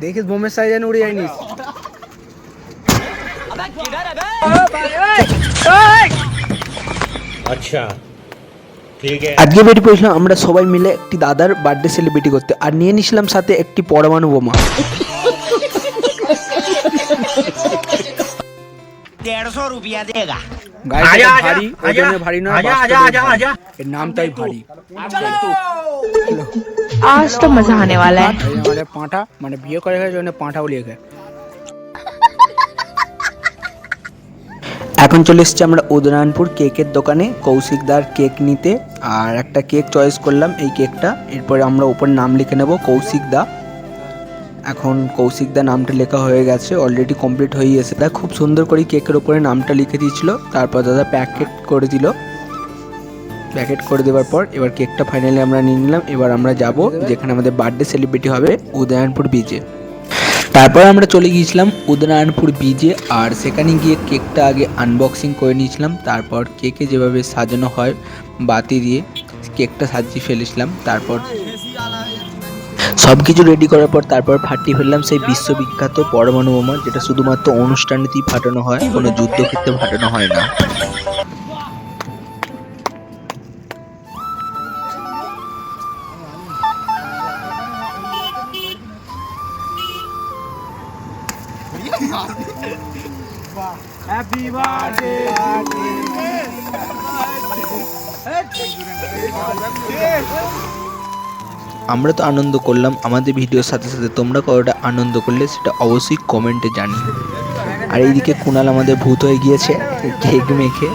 দেখিস বোমের সাইজ যেন উড়ে যায়নি। अच्छा ठीक है। আজকে বেরিয়ে পড়েছিলাম আমরা সবাই মিলে একটি দাদার বার্থডে সেলিব্রেটি করতে, আর নিয়ে নিয়েছিলাম সাথে একটি পরমাণু বোমা। 150 रुपया देगा। গাড়িটা ভারী, ওজনে ভারী নয়, এর নামটাই ভারী। आज तो मजा आने वाला है। মানে পাঁঠা, মানে বিয়ে করে গেছে জন্য পাঁঠা বলিয়ে গেছে। এখন চলে এসেছি আমরা উদয়নারায়ণপুর কেকের দোকানে কৌশিকদার কেক নিতে, আর একটা কেক চয়েস করলাম এই কেকটা। এরপরে আমরা উপর নাম লিখে নেব কৌশিকদা। এখন কৌশিকদা নামটা লেখা হয়ে গেছে, অলরেডি কমপ্লিট হয়ে গেছে। দাদা খুব সুন্দর করে কেকের উপরে নামটা লিখে দিয়েছিল, তারপর দাদা প্যাকেট করে দিল। প্যাকেট করে দেওয়ার পর এবার কেকটা ফাইনালি আমরা নিয়ে নিলাম। এবার আমরা যাব যেখানে আমাদের বার্থডে সেলিব্রেটি হবে, উদয়নারায়ণপুর বিচে। তারপর আমরা চলে গিয়েছিলাম উদয়নারায়ণপুর বিচে, আর সেখানে গিয়ে কেকটা আগে আনবক্সিং করে নিয়েছিলাম। তারপর কেকে যেভাবে সাজানো হয় বাতি দিয়ে কেকটা সাজিয়ে ফেলেছিলাম। তারপর সব কিছু রেডি করার পর তারপর ফাটিয়ে ফেললাম সেই বিশ্ববিখ্যাত পরমাণু বোমা, যেটা শুধুমাত্র অনুষ্ঠানেতেই ফাটানো হয়, কোনো যুদ্ধক্ষেত্রে ফাটানো হয় না। আমরা তো আনন্দ করলাম, আমাদের ভিডিওর সাথে সাথে তোমরা কতটা আনন্দ করলে সেটা অবশ্যই কমেন্টে জানিও। আর এইদিকে কুণাল আমাদের ভূত হয়ে গিয়েছে কেক মেখে।